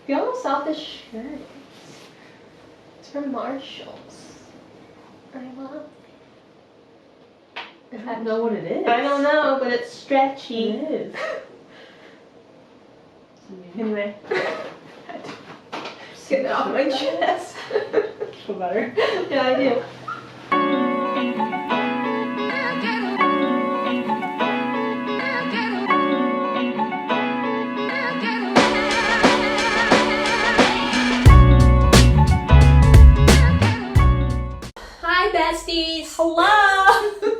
Feel how soft this shirt is. It's from Marshall's. I love it. I don't know what it is. I don't know, but it's stretchy. It is. Anyway. Just get it off my chest. Feel better? Yeah, I do. Hi, besties. Hello!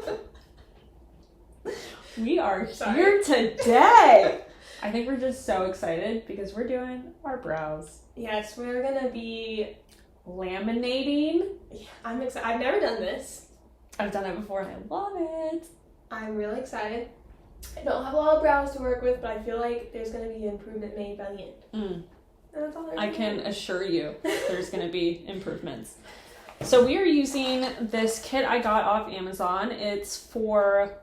We are here today. I think we're just so excited because we're doing our brows. Yes, we're gonna be. Laminating. I'm excited. I've never done this. I've done it before and I love it. I'm really excited. I don't have a lot of brows to work with, but I feel like there's gonna be improvement made by the end. And that's all I can assure you there's going to be improvements. So we are using this kit I got off Amazon. It's for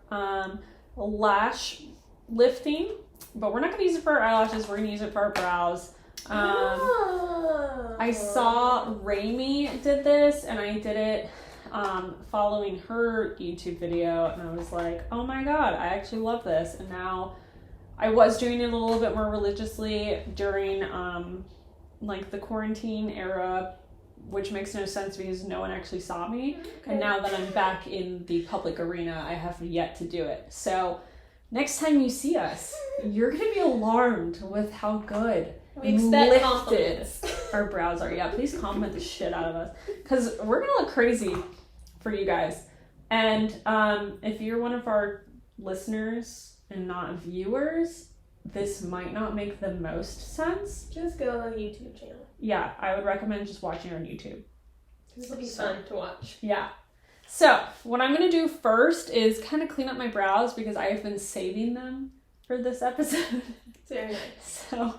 lash lifting, but we're not going to use it for our eyelashes. We're going to use it for our brows. I saw Raimi did this, and I did it following her YouTube video, and I was like, oh my god, I actually love this. And now I was doing it a little bit more religiously during like the quarantine era, which makes no sense because no one actually saw me. Okay. And now that I'm back in the public arena, I have yet to do it. So next time you see us, you're gonna be alarmed with how good We expect lifted compliments. our brows are. Yeah, please compliment the shit out of us because we're gonna look crazy for you guys. And if you're one of our listeners and not viewers, this might not make the most sense. Just go on the YouTube channel. Yeah, I would recommend just watching on YouTube. This will be fun to watch. Yeah. So what I'm gonna do first is kind of clean up my brows because I have been saving them for this episode. It's very nice. So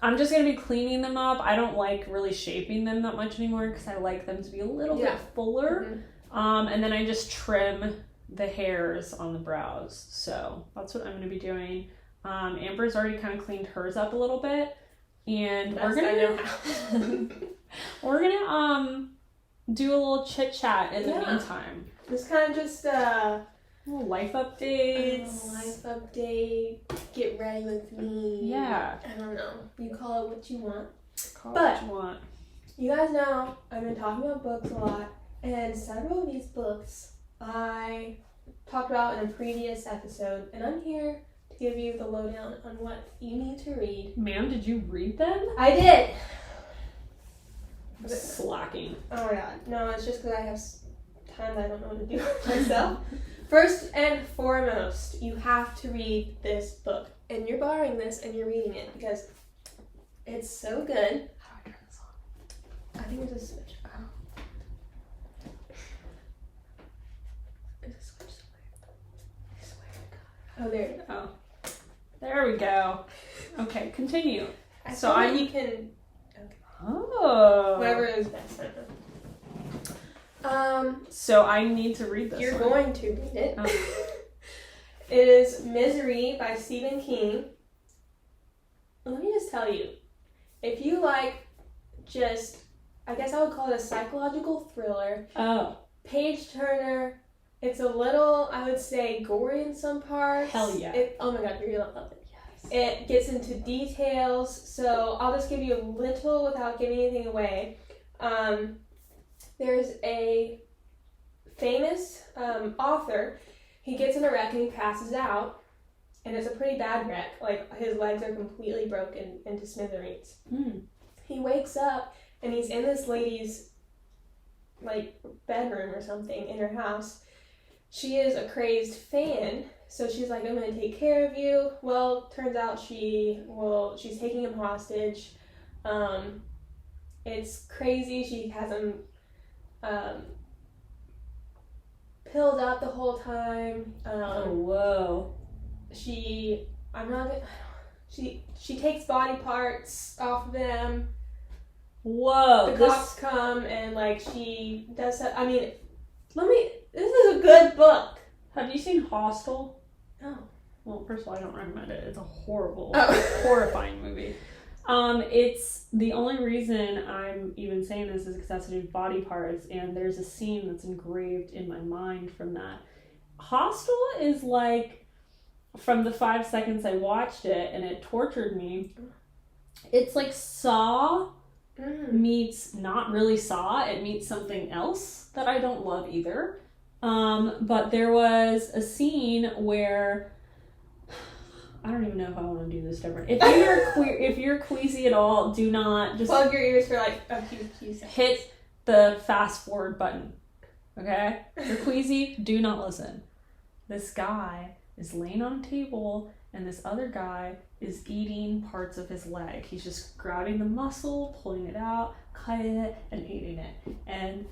I'm just gonna be cleaning them up. I don't like really shaping them that much anymore because I like them to be a little bit fuller. And then I just trim the hairs on the brows. So that's what I'm gonna be doing. Amber's already kind of cleaned hers up a little bit, and we're gonna do a little chit chat in the meantime. This kind of just Little life updates. life update. Get ready with me. Yeah. I don't know. You call it what you want. Call it But- what you want. You guys know I've been talking about books a lot, and several of these books I talked about in a previous episode, and I'm here to give you the lowdown on what you need to read. Ma'am, did you read them? I did! Slacking. Oh my god. No, it's just because I have time that I don't know what to do with myself. First and foremost, you have to read this book. And you're borrowing this and you're reading it because it's so good. How do I turn this on? I think it's a switch. Is it switched away? I swear to God. Oh, there it is. Oh. There we go. Okay, continue. I So feel like I'm- you can. Oh. Whatever is best. I don't know. So I need to read this You're one. going to read it. Oh. It is Misery by Stephen King. Let me just tell you, if you like just, I guess I would call it a psychological thriller, Oh. page turner, it's a little, I would say, gory in some parts. Hell yeah. Oh my god, you're gonna love it. Yes. It gets into details, so I'll just give you a little without giving anything away. There's a famous author. He gets in a wreck and he passes out, and it's a pretty bad wreck. Like, his legs are completely broken into smithereens. He wakes up and he's in this lady's like bedroom or something in her house. She is a crazed fan, so she's like, I'm gonna take care of you. Well, turns out she's taking him hostage. It's crazy. She has him pilled up the whole time. Oh, whoa. She takes body parts off of them. Whoa. The cops come and like she does that. I mean, this is a good book. Have you seen Hostel? No. Well, first of all, I don't recommend it. It's a horrible, Oh. horrifying movie. It's the only reason I'm even saying this is because it has to do with body parts, and there's a scene that's engraved in my mind from that. Hostel is like, from the 5 seconds I watched it, and it tortured me. It's like Saw meets not really Saw. It meets something else that I don't love either. But there was a scene where I don't even know if I want to do this different. If you're queasy at all, do not just plug your ears for like a few seconds. Hit the fast forward button. Okay? If you're queasy, do not listen. This guy is laying on a table, and this other guy is eating parts of his leg. He's just grabbing the muscle, pulling it out, cutting it, and eating it. And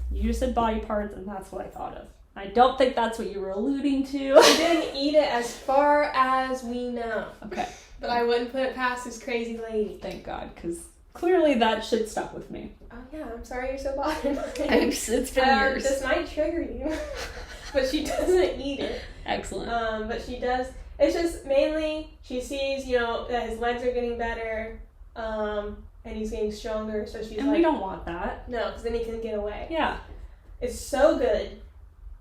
you just said body parts, and that's what I thought of. I don't think that's what you were alluding to. He didn't eat it as far as we know. Okay. But I wouldn't put it past this crazy lady. Thank God, because clearly that shit stuck with me. Oh yeah, I'm sorry you're so bothered by it. It's been years. This might trigger you. But she doesn't eat it. Excellent. But she does. It's just mainly she sees, that his legs are getting better, and he's getting stronger. So she's we don't want that. No, because then he can get away. Yeah. It's so good.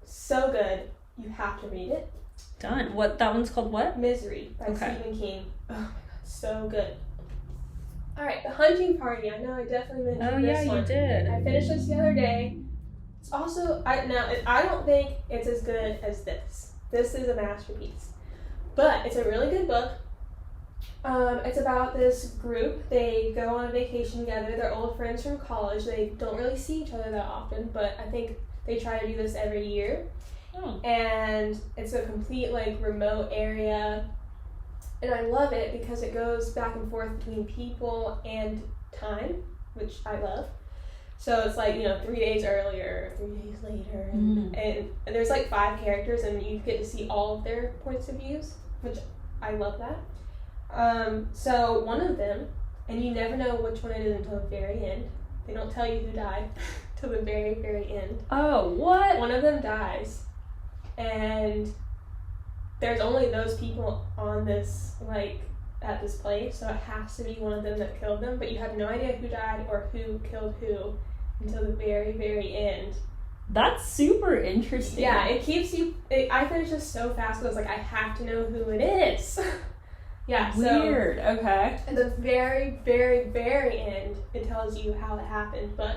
So good. You have to read it. Done. What? That one's called what? Misery by Okay. Stephen King. Oh my god, so good. Alright, The Hunting Party. I know I definitely mentioned this one. You did. I finished this the other day. It's also, I don't think it's as good as this. This is a masterpiece. But it's a really good book. It's about this group. They go on a vacation together. They're old friends from college. They don't really see each other that often, but I think they try to do this every year. Oh. And it's a complete, remote area. And I love it because it goes back and forth between people and time, which I love. So it's 3 days earlier, 3 days later, and there's 5 characters, and you get to see all of their points of views, which I love that. So one of them, and you never know which one it is until the very end. They don't tell you who died till the very, very end. Oh, what? One of them dies, and there's only those people on this, at this place, so it has to be one of them that killed them, but you have no idea who died or who killed who until the very, very end. That's super interesting. Yeah, it keeps you... I finished this so fast because I was I have to know who it is. Yeah, weird. Okay. At the very, very, very end, it tells you how it happened, but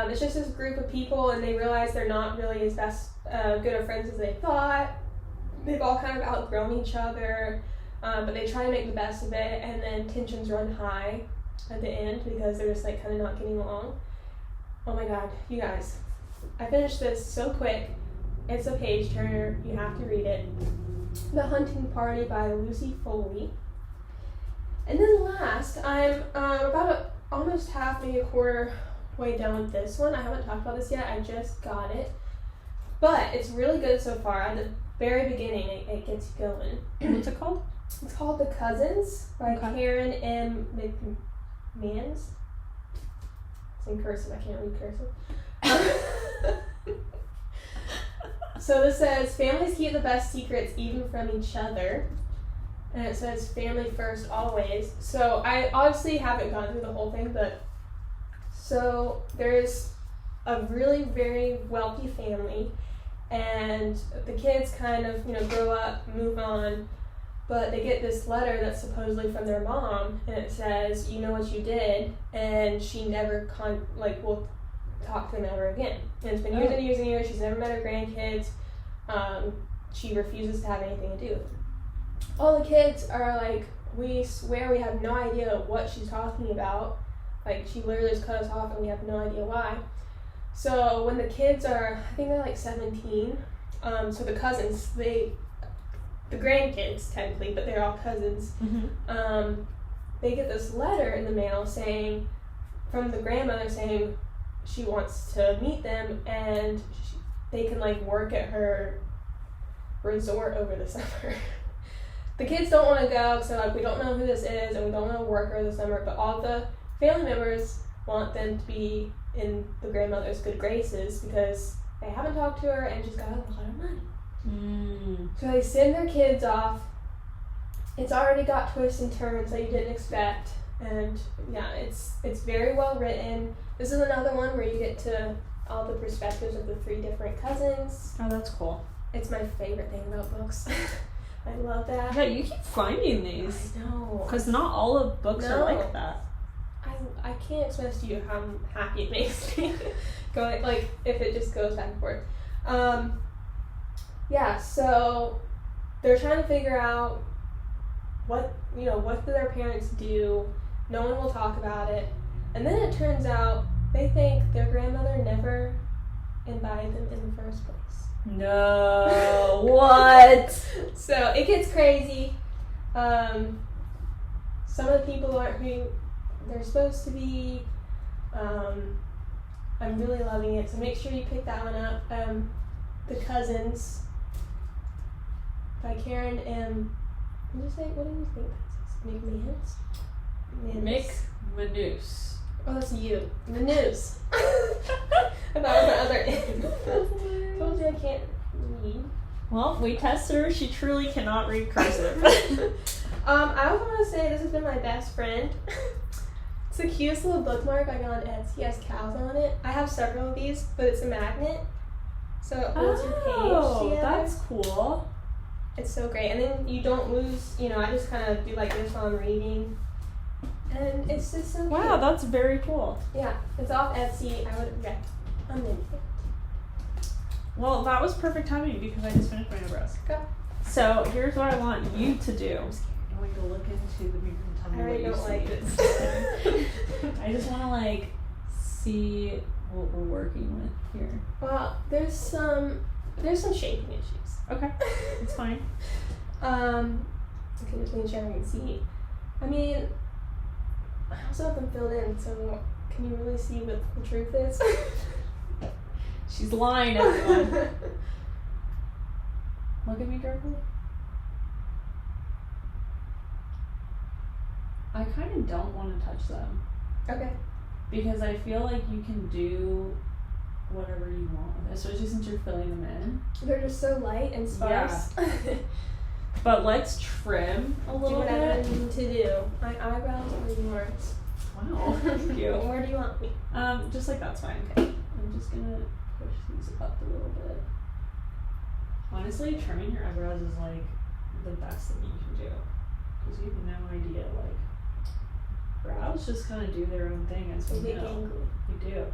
it's just this group of people, and they realize they're not really as good of friends as they thought. They've all kind of outgrown each other, but they try to make the best of it, and then tensions run high at the end because they're just kind of not getting along. Oh my god, you guys. I finished this so quick. It's a page turner. You have to read it. The Hunting Party by Lucy Foley. And then last, I'm almost half, maybe a quarter way done with this one. I haven't talked about this yet. I just got it. But it's really good so far. At the very beginning, it gets you going. What's it called? It's called The Cousins by Karen M. McManus. It's in cursive. I can't read cursive. So this says, families keep the best secrets even from each other. And it says, family first always. So I obviously haven't gone through the whole thing, but so there's a really very wealthy family, and the kids kind of, grow up, move on, but they get this letter that's supposedly from their mom, and it says, you know what you did, and she never will talk to them ever again. And it's been years and years and years. She's never met her grandkids. She refuses to have anything to do with them. All the kids are we swear we have no idea what she's talking about. She literally just cut us off and we have no idea why. So when the kids are, I think they're 17, so the cousins, the grandkids technically, but they're all cousins, they get this letter in the mail from the grandmother saying she wants to meet them, and they can work at her resort over the summer. The kids don't want to go because they're we don't know who this is, and we don't want to work over the summer, but all the family members want them to be in the grandmother's good graces because they haven't talked to her and she's got a lot of money. So they send their kids off it's already got twists and turns that you didn't expect, and yeah, it's very well written. This is another one where you get to all the perspectives of the 3 different cousins. Oh, that's cool. It's my favorite thing about books. I love that. Yeah, you keep finding these. I know. Because not all of books are like that. I can't express to you how happy it makes me. Going, like, if it just goes back and forth. Yeah, so they're trying to figure out what do their parents do. No one will talk about it. And then it turns out they think their grandmother never invited them in the first place. No, what? So it gets crazy. Some of the people aren't who they're supposed to be. I'm really loving it, so make sure you pick that one up. The Cousins by Karen M. What did you think that's? Mick Manus. Oh, that's you. Manus. I thought it was my other end. Told you I can't read. Well, we tested her. She truly cannot read cursive. I also want to say this has been my best friend. It's the cutest little bookmark I got on Etsy. It has cows on it. I have several of these, but it's a magnet. So it holds your page together. That's cool. It's so great. And then you don't lose, I just kind of do like this while I'm reading. And it's just so cute. Wow, that's very cool. Yeah, it's off Etsy. I would recommend it. Well, that was perfect timing because I just finished my eyebrows. Go. So here's what I want you to do. I'm going to look into the mirror and tell me what you don't like this. I just want to see what we're working with here. Well, there's some shaping issues. Okay, it's fine. Okay, just making sure I can see. I mean, I also have them filled in, so can you really see what the truth is? She's lying, everyone. Look at me directly. I kind of don't want to touch them. Okay. Because I feel like you can do whatever you want with it, especially since you're filling them in. They're just so light and sparse. Yeah. But let's trim a little bit. Do whatever you need to do. My eyebrows are yours. Wow, thank you. Where do you want me? Just like that's fine. Okay. I'm just gonna push these up a little bit. Honestly, trimming your eyebrows is the best thing you can do. Because you have no idea, brows just kind of do their own thing as we know. They do.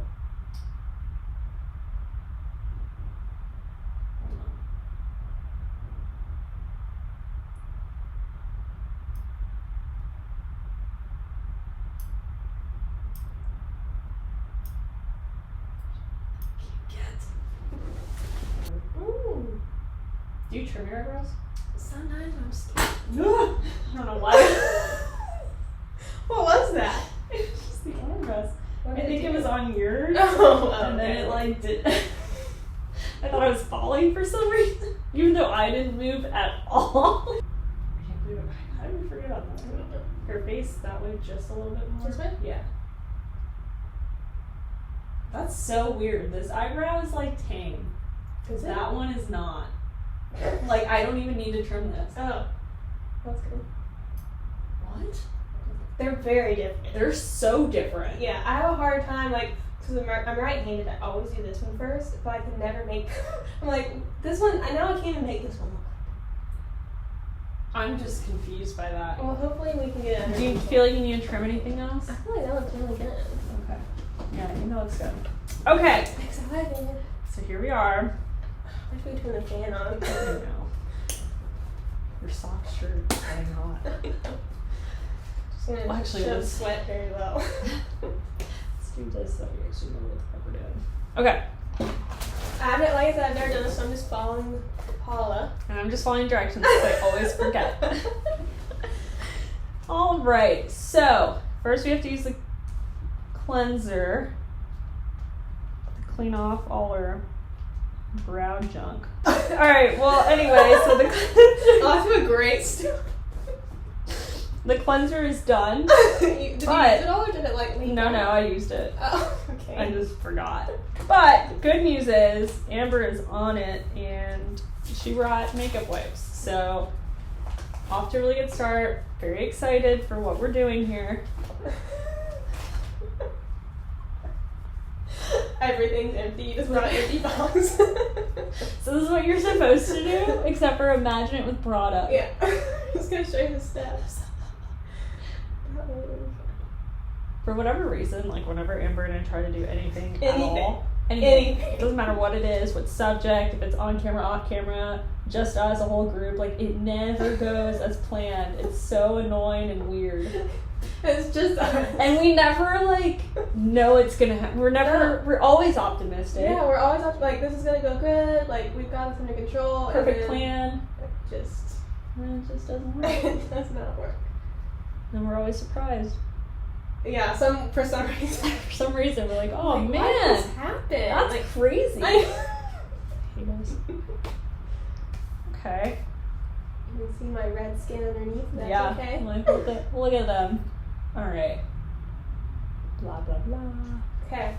Do you trim your eyebrows? Sometimes I'm scared. I don't know why. What was that? It's just the eyebrows. I think it was on yours. Oh, and then it did. I thought I was falling for some reason, even though I didn't move at all. I can't believe it. How did we forget about that? Her face that way just a little bit more. This way? Yeah. That's so weird. This eyebrow is tame. That one is not. I don't even need to trim this. Oh, that's good. What? They're very different. They're so different. Yeah, I have a hard time, because I'm right-handed, I always do this one first, but I can never make, I'm like, this one, I know I can't even make this one look. I'm just confused by that. Well, hopefully we can get it. Do you feel like you need to trim anything else? I feel like that looks really good. Okay. Yeah, I think that looks good. Okay. Excited. So here we are. I have to turn the fan on. I know. Your sock shirt is getting hot. Just gonna show sweat very well. Let's do this so we actually know what the fuck we're doing. Okay. I haven't, like I said, I've never done this, so I'm just following Paula. And I'm just following directions because I always forget. Alright, so first we have to use the cleanser to clean off all our brow junk. Alright, well anyway, so the cleanser. Off to a great start. The cleanser is done. Did you use it all or did it leak? No, I used it. Oh, okay. I just forgot. But good news is Amber is on it and she brought makeup wipes. So off to a really good start. Very excited for what we're doing here. Everything's empty. You just brought an empty box. So this is what you're supposed to do, except for imagine it with product. Yeah. I'm just gonna show you the steps. For whatever reason, like whenever Amber and I try to do anything. At all, anything. it doesn't matter what it is, what subject, if it's on camera, off camera, just us, a whole group, like it never goes as planned. It's so annoying and weird. It's just us. And we never like know it's gonna happen. We're always optimistic. Yeah, we're always like, this is gonna go good, like we've got this under control. Perfect plan. It just doesn't work. it does not work. And we're always surprised. Yeah, for some reason. For some reason we're like, oh like, man, why did this happen? that's like, crazy. He knows. Okay. You can see my red skin underneath. That's yeah. okay. Look at them. All right. Blah blah blah. Okay.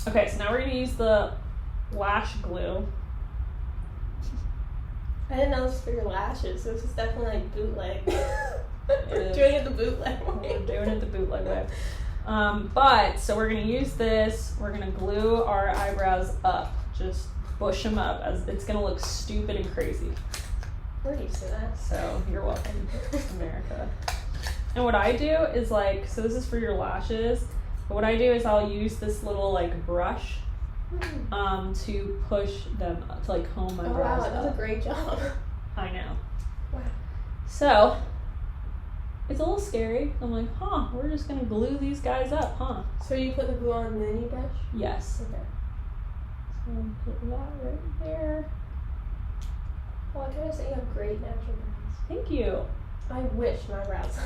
Okay, so now we're gonna use the lash glue. I didn't know this was for your lashes, so this is definitely like bootleg. We're doing it the bootleg way. We're doing it the bootleg way. But so we're gonna use this. We're gonna glue our eyebrows up. Just bush them up, as it's gonna look stupid and crazy. We're used to that. So you're welcome, America. And what I do is like, so this is for your lashes. But what I do is I'll use this little like brush, to push them up, to like comb my brows wow, up. that was a great job. I know. Wow. So it's a little scary. I'm like, we're just gonna glue these guys up, huh? So you put the glue on and then you brush? Yes. Okay. So I'm gonna put that right there. Well, I gotta say you have great natural brows. Thank you. I wish my brows.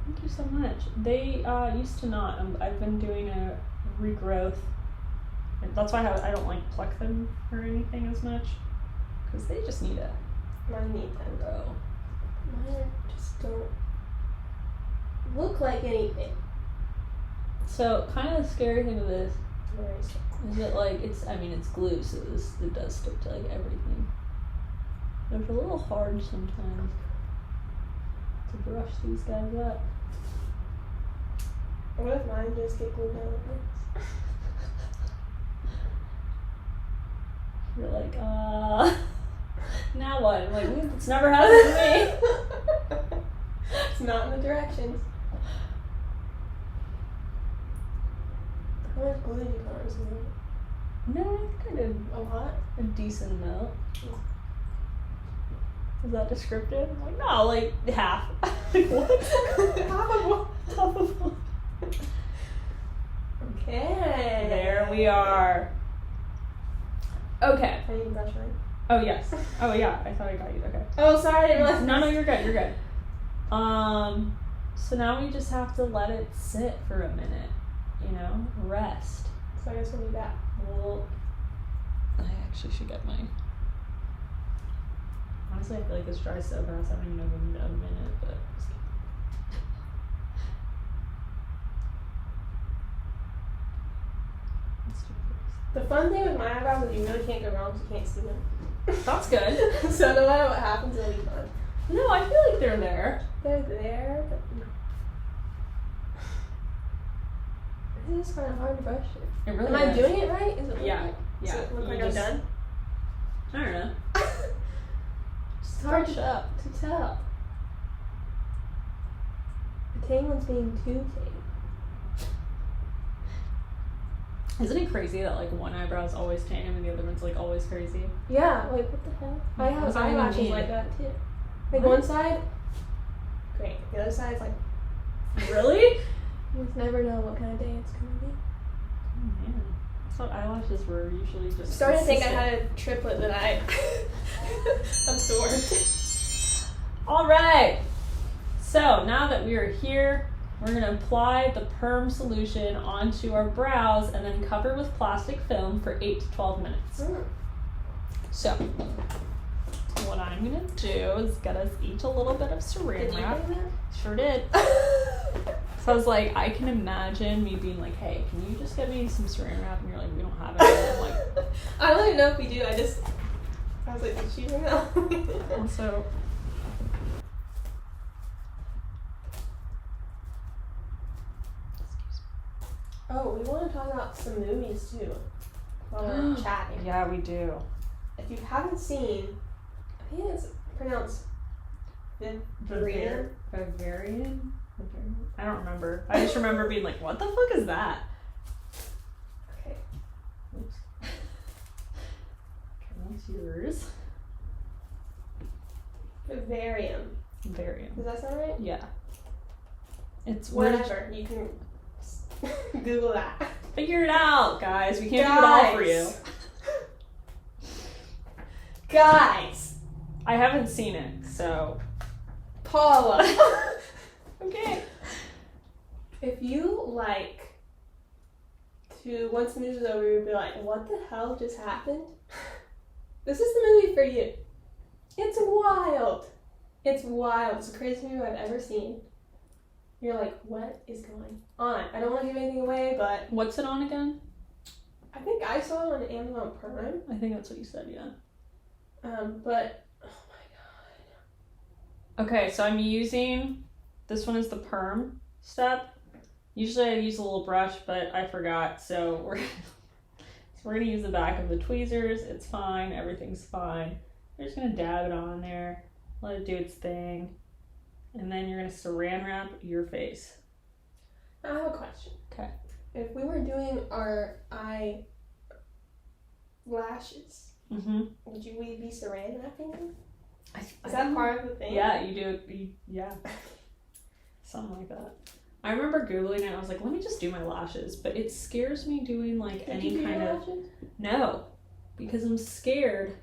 Thank you so much. They used to not. I've been doing a regrowth. And that's why I don't like pluck them or anything as much, because they just need to Mine need them. grow. Mine just don't look like anything. So kind of the scary thing of this Very scary. is that like it's glue, so it does stick to like everything. But it's a little hard sometimes to brush these guys up. What if mine just get glued down like this? You're like, now what? I'm like, it's never happened to me. It's not in the directions. How much glue did you put on something? No, I think I did A lot? a decent amount. Is that descriptive? I'm like, no, like half. Like what? Half of what? Half of what? Okay. There we are. Okay. I need to brush mine. Oh yes. Oh yeah. I thought I got you. Okay. Oh, sorry, I didn't realize. No, you're good. You're good. So now we just have to let it sit for a minute. You know, rest. So I guess we'll be back. Well, I actually should get mine. Honestly, I feel like this dries so fast. I don't even know if we need a minute, but. Just kidding. Let's do this. The fun thing with my eyebrows is you really can't go wrong because you can't see them. That's good. So no matter what happens, it'll be fun. No, I feel like they're there. They're there, but this is kind of hard to brush it. It really Am I is. doing it right? Is it Yeah. Does it look You like I'm just- done? I don't know. It's hard Brush up. to tell. The tame one's being too tame. Isn't it crazy that like one eyebrow is always tame and the other one's like always crazy? Yeah, like what the hell? I What have does that even eyelashes mean? like that too. Like What? one side, great. The other side's like, Really? you just never know what kind of day it's gonna be. Oh man. I thought eyelashes were usually just. I'm starting to think I consistent. had a triplet that I absorbed. All right. So now that we are here, we're going to apply the perm solution onto our brows and then cover with plastic film for 8 to 12 minutes. So what I'm going to do is get us each a little bit of saran Did you wrap. bring Sure did. So I was like, I can imagine me being like, hey, can you just get me some saran wrap? And you're like, we don't have it. And I'm like, I don't even know if we do. I just I was like, did she know? Also, oh, we want to talk about some movies too while we're chatting. yeah, we do. If you haven't seen, I think it's pronounced Bavarian. Bavarian? I don't remember. I just remember being like, what the fuck is that? Okay. Oops. Okay, that's yours. Bavarian. Bavarian. Does that sound right? Yeah. It's whatever. You can Google that. Figure it out, guys. We can't do it all for you. Guys. I haven't seen it, so. Paula. Okay. If you like to, once the news is over, you'll be like, what the hell just happened? This is the movie for you. It's wild. It's wild. It's the craziest movie I've ever seen. You're like, what is going on? I don't want to give anything away, but... What's it on again? I think I saw it on Amazon Prime. I think that's what you said, yeah. But, oh my god. Okay, so I'm using, this one is the perm step. Usually I use a little brush, but I forgot, so we're gonna use the back of the tweezers. It's fine, everything's fine. We're just gonna dab it on there, let it do its thing, and then you're gonna saran wrap your face. I have a question. Okay. If we were doing our lashes, would we be saran wrapping them? Is that part of the thing? Yeah, you do. Yeah. Something like that. I remember Googling it, I was like, let me just do my lashes. But it scares me doing like Did any you do kind your of... lashes? No. Because I'm scared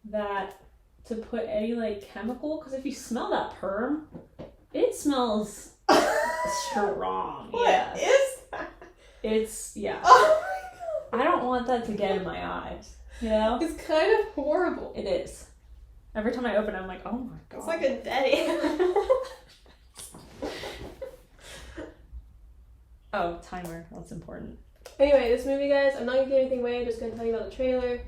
that to put any like chemical, because if you smell that perm, it smells strong. What yeah. is that? It's, yeah. Oh my god. I don't want that to get in my eyes. You know? It's kind of horrible. It is. Every time I open it, I'm like, oh my god. It's like a dead animal. Oh, timer. That's important. Anyway, this movie, guys, I'm not gonna give anything away. I'm just gonna tell you about the trailer.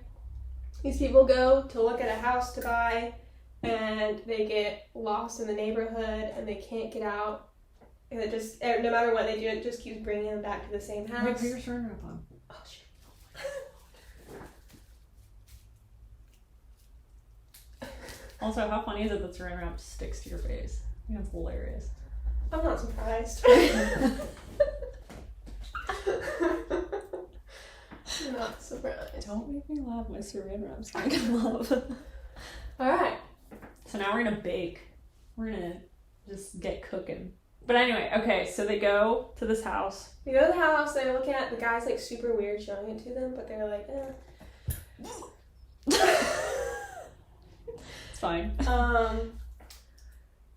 These people go to look at a house to buy, and they get lost in the neighborhood, and they can't get out. And it just, no matter what they do, it just keeps bringing them back to the same house. Wait, put your saran wrap on. Oh shit. Also, how funny is it that saran wrap sticks to your face? I think that's hilarious. I'm not surprised. I'm not surprised. Don't make me laugh. My saran wrap's gonna come off. Alright. So now we're gonna bake. We're gonna just get cooking. But anyway, okay, so they go to this house. They go to the house, they're looking at the guy's like super weird showing it to them, but they're like, It's fine.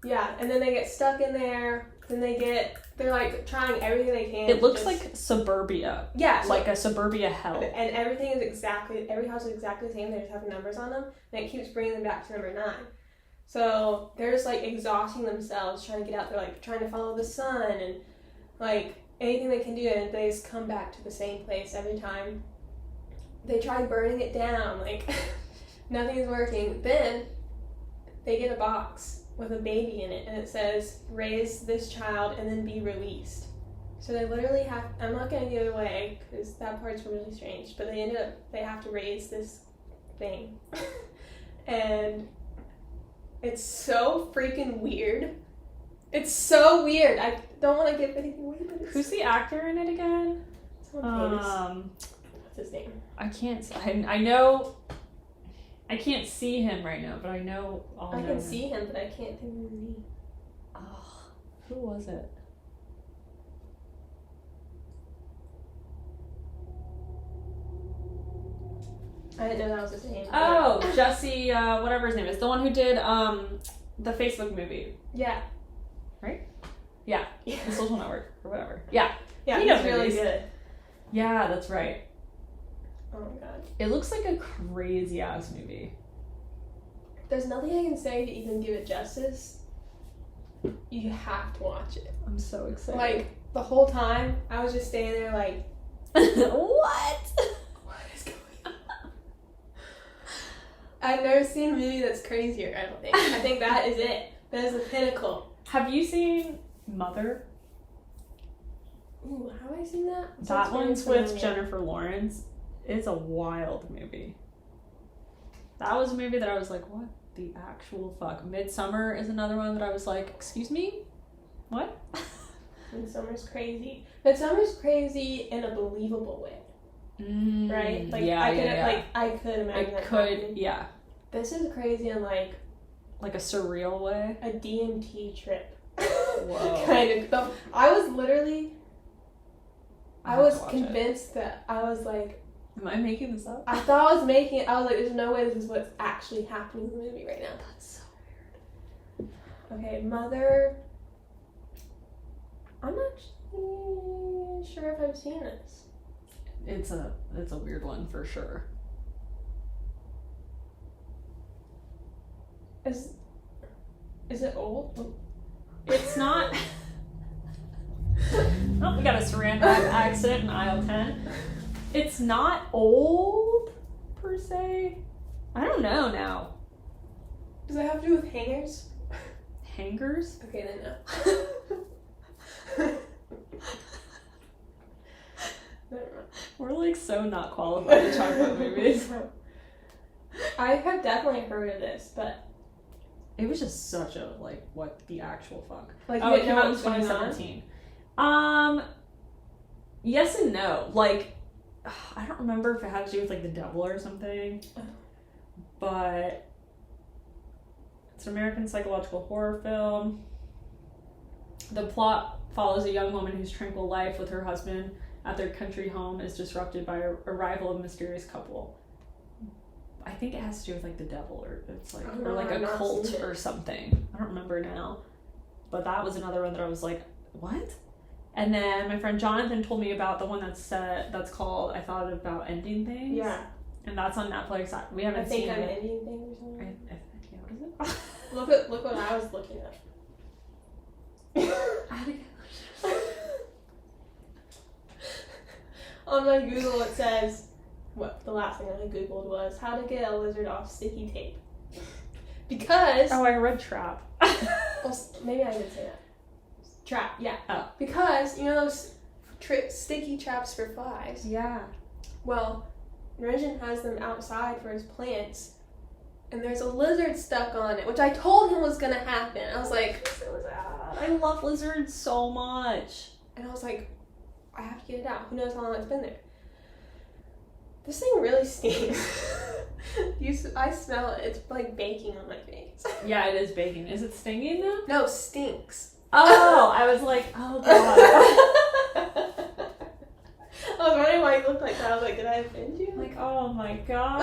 Yeah, and then they get stuck in there. Then they're like trying everything they can. It looks like suburbia. Yeah. So like a suburbia hell. And everything is every house is exactly the same. They just have numbers on them. And it keeps bringing them back to number 9. So they're just like exhausting themselves trying to get out there, like trying to follow the sun and like anything they can do. And they just come back to the same place every time. They try burning it down. Like nothing's working. Then they get a box with a baby in it, and it says, raise this child and then be released. So they literally have, I'm not going to give it away, because that part's really strange, but they have to raise this thing. And it's so freaking weird. It's so weird. I don't want to give anything away, but it's... Who's the actor in it again? Someone famous. What's his name? I can't, I know... I can't see him right now, but I know all I know can him. see him, but I can't think of his name. Oh, who was it? I didn't know that was his name. Oh, Jesse, whatever his name is. The one who did the Facebook movie. Yeah. Right? Yeah. Yeah. The Social Network, or whatever. Yeah. Yeah, He he's knows really movies. good. Yeah, that's right. Oh my god. It looks like a crazy ass movie. There's nothing I can say to even give it justice. You have to watch it. I'm so excited. Like, the whole time, I was just standing there like, what? what is going on? I've never seen a movie that's crazier, I don't think. I think that is it. That is the pinnacle. Have you seen Mother? Ooh, have I seen that? That one's with Jennifer Lawrence. It's a wild movie. That was a movie that I was like, what the actual fuck? Midsummer is another one that I was like, excuse me? What? Midsummer's crazy. Midsummer's crazy in a believable way. Right? Like, yeah, I could imagine that. Yeah. This is crazy in like a surreal way. a DMT trip. Whoa. Kind of. So I was literally, I was convinced that I was like, am I making this up? I thought I was making it. I was like, there's no way this is what's actually happening in the movie right now. That's so weird. Okay, Mother. I'm not actually sure if I've seen this. It's a weird one for sure. Is it old? It's not. Oh, we got a saran wrap accident in aisle 10. It's not old, per se. I don't know now. Does it have to do with hangers? Hangers? Okay, then no. We're like so not qualified to talk about movies. I have definitely heard of this, but it was just such a like, what the actual fuck? like, it came out in 2017. Yes and no. Like, I don't remember if it had to do with like the devil or something, but it's an American psychological horror film. The plot follows a young woman whose tranquil life with her husband at their country home is disrupted by a arrival of a mysterious couple. I think it has to do with like the devil, or it's like, or like a cult or something. I don't remember now, but that was another one that I was like, what? And then my friend Jonathan told me about the one that's called I Thought About Ending Things. Yeah. And that's on Netflix. We haven't seen it. I think I'm Ending Things or something. Yeah, what is it? Look what I was looking at. On my Google it says, what the last thing I Googled was how to get a lizard off sticky tape. Because I read trap. well, maybe I did say that. Trap, yeah. Oh. Because, you know those sticky traps for flies? Yeah. Well, Regin has them outside for his plants, and there's a lizard stuck on it, which I told him was gonna happen. I was like, so sad. I love lizards so much. And I was like, I have to get it out. Who knows how long it's been there? This thing really stinks. I smell it. It's like baking on my face. Yeah, it is baking. Is it stinging though? No, stinks. Oh, I was like, oh god. I was wondering why you looked like that. I was like, did I offend you? Like, oh my god.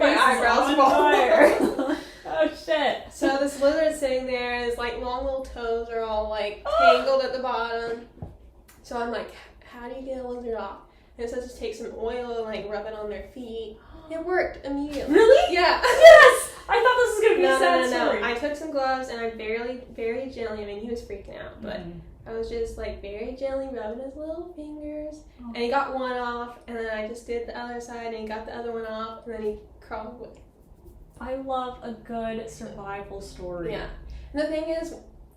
My eyebrows fall. Oh shit. So this lizard's sitting there, his like long little toes are all like tangled at the bottom. So I'm like, how do you get a lizard off? And it says just take some oil and like rub it on their feet. It worked immediately. Really? Yeah. Yes! I thought this was gonna be a sad story. No. I took some gloves and I very gently, I mean he was freaking out, but I was just like very gently rubbing his little fingers. And he got one off, and then I just did the other side and he got the other one off, and then he crawled away. I love a good survival story. Yeah. And the thing is,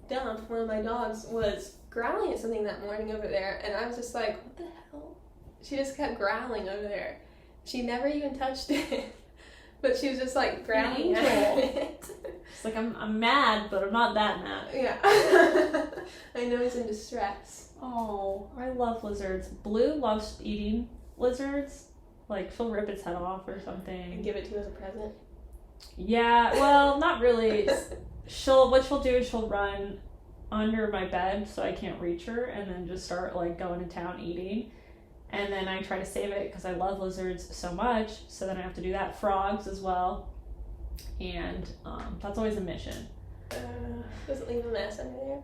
Dump, one of my dogs, was growling at something that morning over there, and I was just like, what the hell? She just kept growling over there. She never even touched it, but she was just like growling at it. She's like, I'm mad, but I'm not that mad. Yeah. I know he's in distress. Oh, I love lizards. Blue loves eating lizards. Like, she'll rip its head off or something. And give it to you as a present. Yeah, well, not really. What she'll do is she'll run under my bed so I can't reach her, and then just start like going to town eating. And then I try to save it because I love lizards so much. So then I have to do that. Frogs as well. And that's always a mission. Does it leave a mess under there?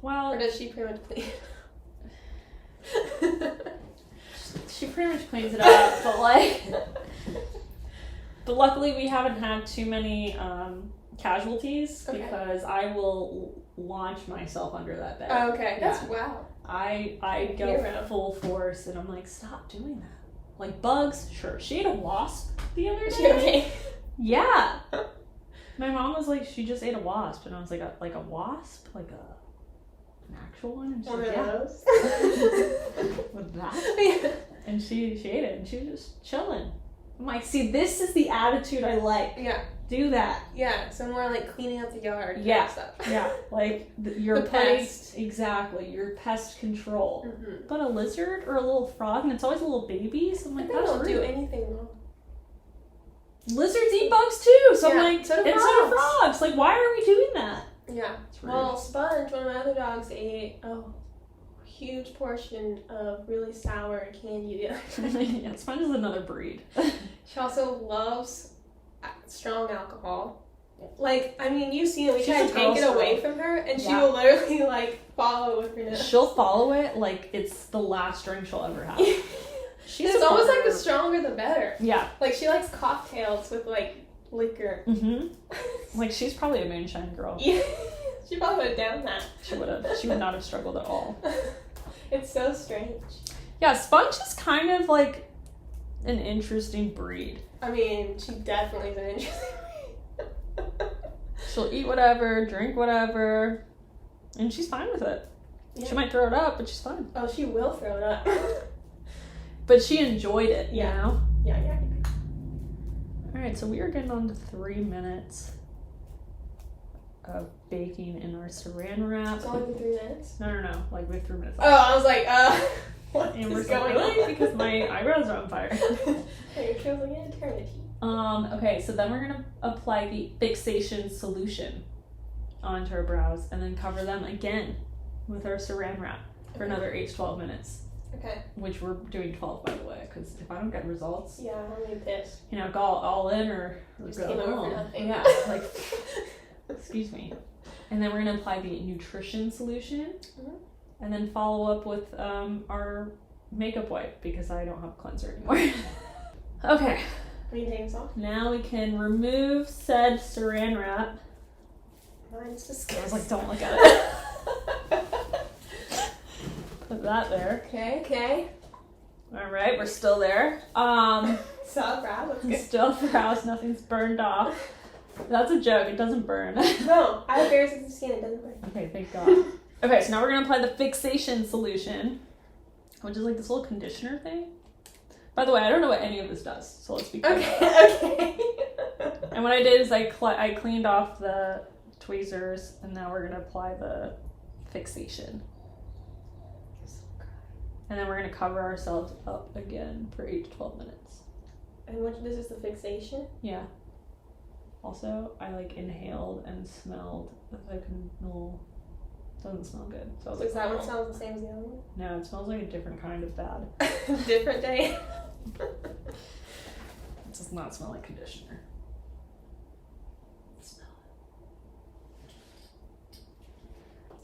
Well, or does she pretty much clean it? She pretty much cleans it up, but like, but luckily we haven't had too many casualties because I will launch myself under that bed. Oh, okay, yeah. That's wow. I go full force, and I'm like, stop doing that. Like bugs, sure. She ate a wasp the other day. Is she okay? Yeah. My mom was like, she just ate a wasp, and I was like, a wasp, like an actual one. And she's One like, of those. With that. And she ate it, and she was just chilling. I'm like, see, this is the attitude I like. Yeah. Do that. Yeah. So more like cleaning up the yard. Yeah. And stuff. Yeah. Like your The pest. Exactly. Your pest control. Mm-hmm. But a lizard or a little frog, and it's always a little baby. So I'm like, They that's don't rude. do anything wrong. Lizards eat bugs too. So Yeah, I'm like, so do and so do frogs. Like, why are we doing that? Yeah. It's rude. Well, Sponge, one of my other dogs, ate a huge portion of really sour candy. Yeah, Sponge is another breed. She also loves strong alcohol. Like, I mean, you see it. We She's try a to take it girl away girl. from her, and she Yeah. will literally, like, follow with her nose. She'll follow it like it's the last drink she'll ever have. It's almost like the stronger the better. Yeah. Like, she likes cocktails with, like, liquor. Mm-hmm. Like, she's probably a moonshine girl. Yeah. She probably would have done that. She would have. She would not have struggled at all. It's so strange. Yeah, Sponge is kind of like an interesting breed. I mean, she definitely is an interesting breed. She'll eat whatever, drink whatever, and she's fine with it. Yeah. She might throw it up, but she's fine. Oh, she will throw it up. But she enjoyed it, you Yeah. know? Yeah. Alright, so we are getting on to 3 minutes of baking in our saran wrap. It's only been 3 minutes. No. Like, we have 3 minutes Oh, I was like, what And we're is so going really on? because my eyebrows are on fire. It feels like an eternity. Okay, so then we're gonna apply the fixation solution onto our brows and then cover them again with our saran wrap for another 8 to 12 minutes, Okay. which we're doing 12 by the way, because if I don't get results, Yeah, I'm really pissed. you know, go all in or Just go came over for home. nothing. Yeah, like, excuse me. And then we're gonna apply the nutrition solution, and then follow up with our makeup wipe because I don't have a cleanser anymore. Okay. Are you taking this off? Now we can remove said saran wrap. Mine's I disgusting. was like, don't look at it. Put that there. Okay. All right, we're still there. So proud. Let's go. Still for house, nothing's burned off. That's a joke. It doesn't burn. No, I have very sensitive skin. It doesn't burn. Okay, thank God. Okay, so now we're gonna apply the fixation solution, which is like this little conditioner thing. By the way, I don't know what any of this does, so let's be clear. Okay. And what I did is I cleaned off the tweezers, and now we're gonna apply the fixation. And then we're gonna cover ourselves up again for 8 to 12 minutes. And this is the fixation? Yeah. Also, I like inhaled and smelled the canola. Doesn't smell good. So I was Does like, that one sound the same as the other one? no, it smells like a different kind of bad. Different day. It does not smell like conditioner. Smell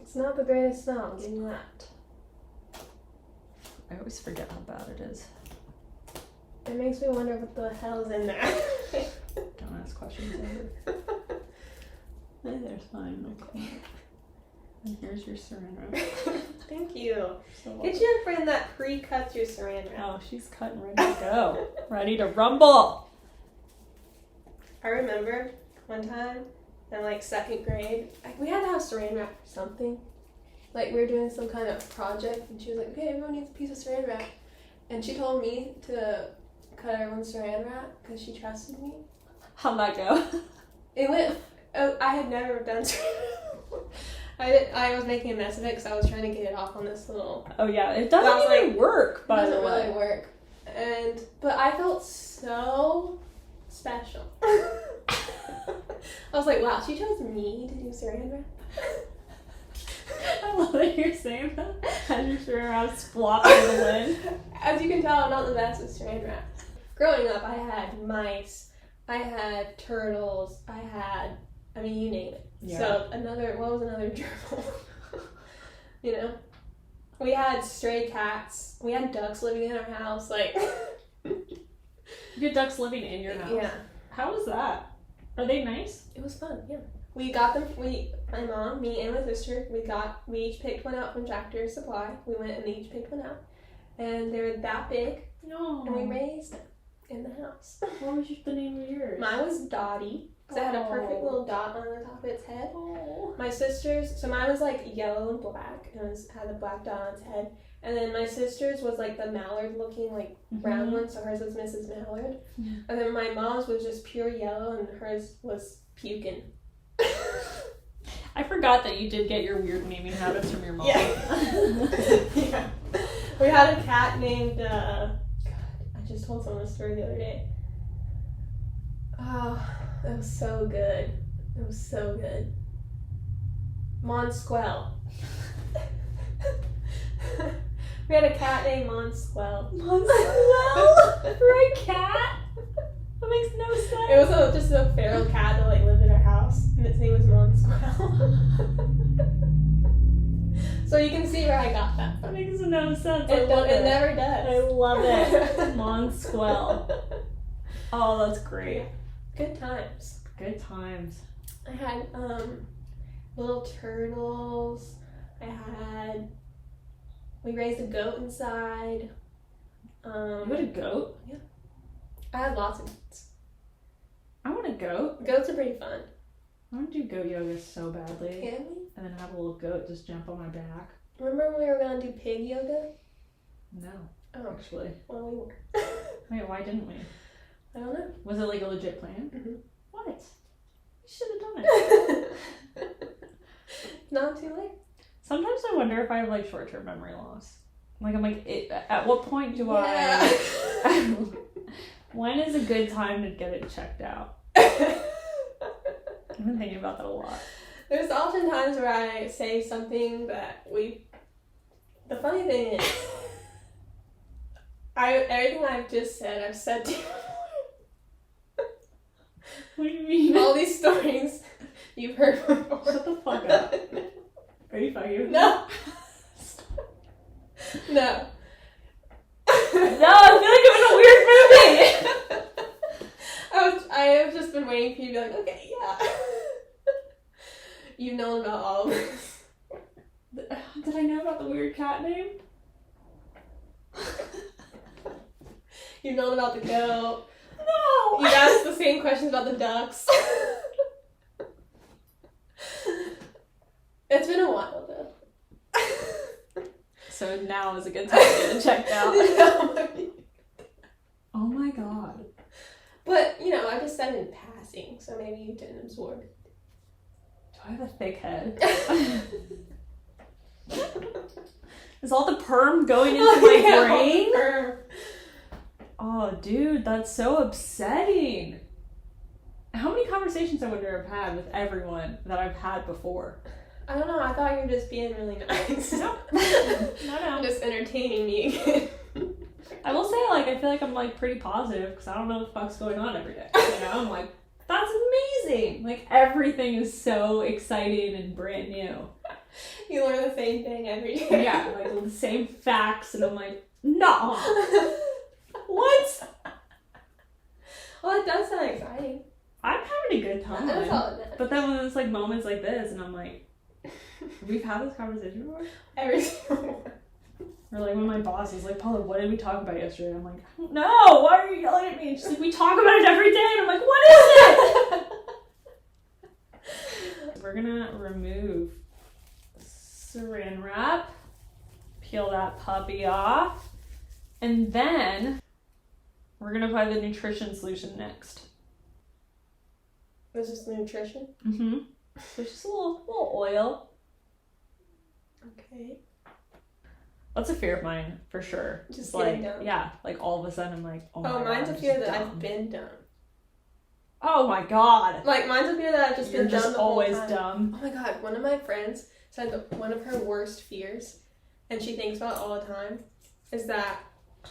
It's not the greatest smell, I'm giving you that. it. I always forget how bad it is. It makes me wonder what the hell's in there. Don't ask questions ever. There's fine. Okay. And here's your saran wrap. Thank you. So Get you a friend that pre-cuts your saran wrap. oh, she's cut and ready to go. Ready to rumble. I remember one time in like 2nd grade, we had to have saran wrap for something. Like we were doing some kind of project, and she was like, "Okay, everyone needs a piece of saran wrap," and she told me to cut everyone's saran wrap because she trusted me. How'd that go? It went. Oh, I had never done saran wrap. I was making a mess of it because I was trying to get it off on this little. Oh yeah, it That was doesn't even work. By It the doesn't way, really work, but I felt so special. I was like, wow, she chose me to do saran wrap. I love that you're saying that. As your saran wrap flopping in the wind. As you can tell, I'm not the best with saran wrap. Growing up, I had mice, I had turtles, I mean, you name it. Yeah. So what was another gerbil? You know? We had stray cats, we had ducks living in our house, like. You had ducks living in your house? Yeah. How was that? Are they nice? It was fun, yeah. We got them, my mom, me, and my sister, we each picked one out from Tractor Supply. We went and each picked one out. And they were that big, No. and we raised them. in the house. What was the name of yours? Mine was Dottie, because it had a perfect little dot on the top of its head. Oh. My sister's, so mine was like yellow and black, and had a black dot on its head. And then my sister's was like the mallard looking, like brown one, so hers was Mrs. Mallard. Yeah. And then my mom's was just pure yellow, and hers was pukin'. I forgot that you did get your weird naming habits from your mom. Yeah. Yeah. We had a cat named, God, I just told someone a story the other day. Oh, that was so good. It was so good. Monsquell. We had a cat named Monsquell. Monsquell? For a cat? That makes no sense. It was just a feral cat that like lived in our house, and its name was Monsquell. So you can see where I got that from. That makes no sense. It never does. I love it. Monsquell. Oh, that's great. Good times. Good times. I had little turtles. We raised a goat inside. You had a goat? Yeah. I had lots of goats. I want a goat. Goats are pretty fun. I want to do goat yoga so badly. Can we? And then have a little goat just jump on my back. Remember when we were going to do pig yoga? No. Oh. Actually. Well, we were. Wait, why didn't we? I don't know. Was it like a legit plan? Mm-hmm. What? We should have done it. Not too late. Sometimes I wonder if I have like short-term memory loss. Like I'm like, at what point do Yeah. I? When is a good time to get it checked out? I've been thinking about that a lot. There's often times where I say something that the funny thing is, everything I've just said, I've said to you. What do you mean? All these stories you've heard before. Shut the fuck up. Are you fucking with me? No. No. No, I feel like I'm in a weird movie. I have just been waiting for you to be like, okay, yeah. You've known about all of this. Did I know about the weird cat name? You've known about the goat. No! You've asked the same questions about the ducks. It's been a while, though. So now is a good time to get it checked out. Oh my god. But, I just said in passing, so maybe you didn't absorb it. Do I have a thick head? Is all the perm going into my brain? Perm. Oh, dude, that's so upsetting. How many conversations I wonder I've had with everyone that I've had before? I don't know. I thought you were just being really nice. No. No. Just entertaining me again. I will say, I feel like I'm, pretty positive because I don't know what the fuck's going on every day. I'm like, that's amazing. Everything is so exciting and brand new. You learn the same thing every day. Yeah, the same facts, and I'm like, no. What? Well, it does sound exciting. I'm having a good time. That's all it matters. But then when it's moments like this, and I'm like, we've had this conversation before? Every single one. Or when my boss is like, Paula, what did we talk about yesterday? I'm like, I don't know. Why are you yelling at me? And she's like, we talk about it every day. And I'm like, what is it? We're gonna remove saran wrap, peel that puppy off, and then we're gonna apply the nutrition solution next. This is nutrition? Mm-hmm. So it's just a little oil. Okay. That's a fear of mine, for sure. Just getting dumb. dumb. Yeah, all of a sudden I'm like, oh my god. Mine's a I'm fear just that dumb. I've been dumb. Oh my god. Mine's a fear that I've just You're been just dumb the whole always time. dumb. Oh my god, one of my friends said that one of her worst fears, and she thinks about it all the time, is that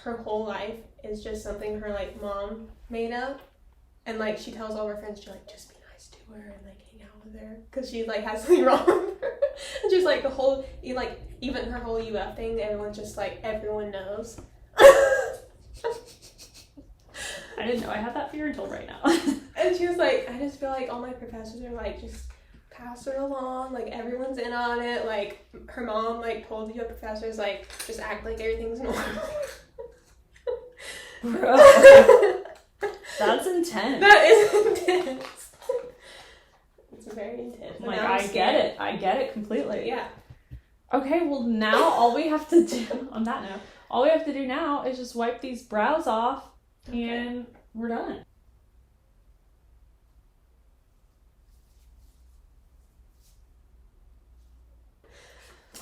her whole life is just something her mom made up, and she tells all her friends, she's like, just be nice to her and hang out with her, because she has something wrong with her. And she's like, the whole, even her whole UF thing, everyone's just everyone knows. I didn't know I had that fear until right now. And she was like, I just feel like all my professors are just pass it along, everyone's in on it, her mom told the professors just act like everything's normal. Bro. That's intense. That is intense. It's very intense. Like, I get it. I get it completely. Yeah. Okay, well now all we have to do, on that note, all we have to do now is just wipe these brows off and we're done.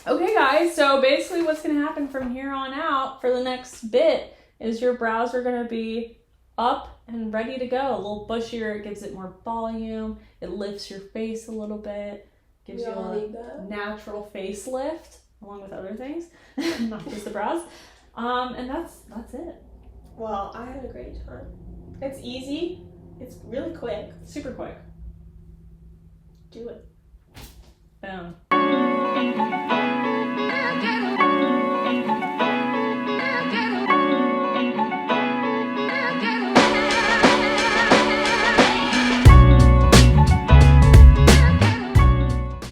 Okay guys, so basically what's going to happen from here on out for the next bit is your brows are going to be up and ready to go. A little bushier, it gives it more volume, it lifts your face a little bit, gives you a natural facelift along with other things, not just the brows. And that's it. Well, I had a great time. It's easy, it's really quick. Super quick. Do it. Boom.